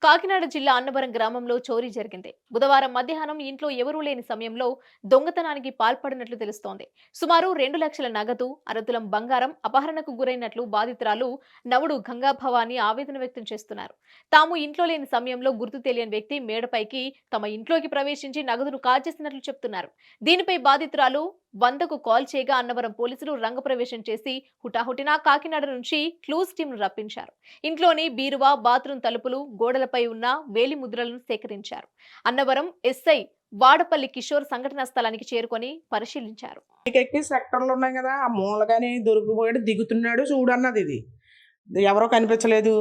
కాకినాడ జిల్లా అన్నవరం గ్రామంలో చోరీ జరిగింది. బుధవారం మధ్యాహ్నం ఇంట్లో ఎవరూ లేని సమయంలో దొంగతనానికి పాల్పడినట్లు తెలుస్తోంది. సుమారు 2 లక్షల నగదు, అరతులం బంగారం అపహరణకు గురైనట్లు బాధితురాలు నవుడు గంగాభవాని ఆవేదన వ్యక్తం చేస్తున్నారు. తాము ఇంట్లో లేని సమయంలో గుర్తు తెలియని వ్యక్తి మేడపైకి తమ ఇంట్లోకి ప్రవేశించి నగదును కాజేసినట్లు చెప్తున్నారు. దీనిపై బాధితురాలు 100కు కాల్ చేయగా అన్నవరం పోలీసులు రంగప్రవేశం చేసి హుటాహుటిన కాకినాడ నుంచి క్లూస్ టీంను రప్పించారు. ఇంట్లోని బీరువా, బాత్రూం తలుపులు, గోడలపై ఉన్న వేలి ముద్రలను సేకరించారు. అన్నవరం ఎస్ఐ వాడపల్లి కిషోర్ సంఘటనా స్థలానికి చేరుకొని పరిశీలించారు. ఎక్కి సెక్టర్లు ఉన్నాయి కదా, ఆ మూలగాని దొరికిపోయాడు, దిగుతున్నాడు చూడన్నది. ఇది ఎవరో కనిపించలేదు.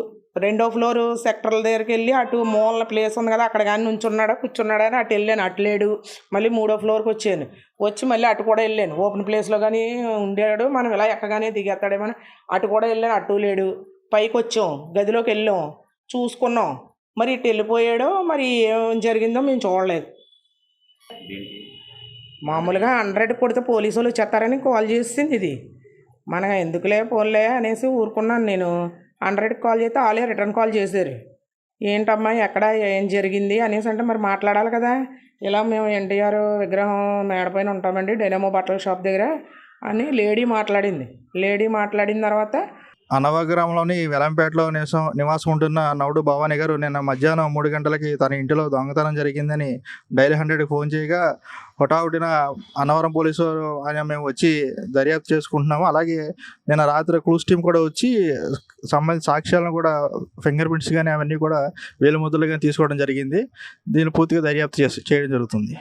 రెండో ఫ్లోర్ సెక్టర్ల దగ్గరికి వెళ్ళి అటు మూల ప్లేస్ ఉంది కదా, అక్కడ కానీ నుంచున్నాడా కూర్చున్నాడా అని అటు వెళ్ళాను, అటు లేడు. మళ్ళీ 3వ ఫ్లోర్కి వచ్చి మళ్ళీ అటు కూడా వెళ్ళాను. ఓపెన్ ప్లేస్లో కానీ ఉండేవాడు, మనం ఇలా ఎక్కగానే దిగేస్తాడేమో అటు కూడా వెళ్ళాను, అటు లేడు. పైకి వచ్చాం, గదిలోకి వెళ్ళాం, చూసుకున్నాం. మరి ఇటు వెళ్ళిపోయాడో మరి ఏం జరిగిందో మేము చూడలేదు. మామూలుగా 100 కొడితే పోలీసు వాళ్ళు వచ్చేస్తారని కాల్ చేసింది. ఇది మన ఎందుకులే పోలే అనేసి ఊరుకున్నాను నేను. 100కి కాల్ చేస్తే వాళ్ళే రిటర్న్ కాల్ చేశారు. ఏంటమ్మా ఎక్కడ ఏం జరిగింది అనేసి అంటే మరి మాట్లాడాలి కదా. ఇలా మేము ఎన్టీఆర్ విగ్రహం మేడపైన ఉంటామండి డైనమో బట్టల షాప్ దగ్గర అని లేడీ మాట్లాడింది. లేడీ మాట్లాడిన తర్వాత అన్నవరం గ్రామంలోని వెలంపేటలో నివాసం ఉంటున్న నవుడు భవానీ గారు నిన్న మధ్యాహ్నం 3 గంటలకి తన ఇంటిలో దొంగతనం జరిగిందని డైల్ 100కి ఫోన్ చేయగా హుటాహుటిన అన్నవరం పోలీసు మేము వచ్చి దర్యాప్తు చేసుకుంటున్నాము. అలాగే నిన్న రాత్రి క్లూస్ టీం కూడా వచ్చి సంబంధించిన సాక్ష్యాలను కూడా ఫింగర్ ప్రింట్స్ కానీ అవన్నీ కూడా వేలు ముద్రలు కానీ తీసుకోవడం జరిగింది. దీన్ని పూర్తిగా దర్యాప్తు చేయడం జరుగుతుంది.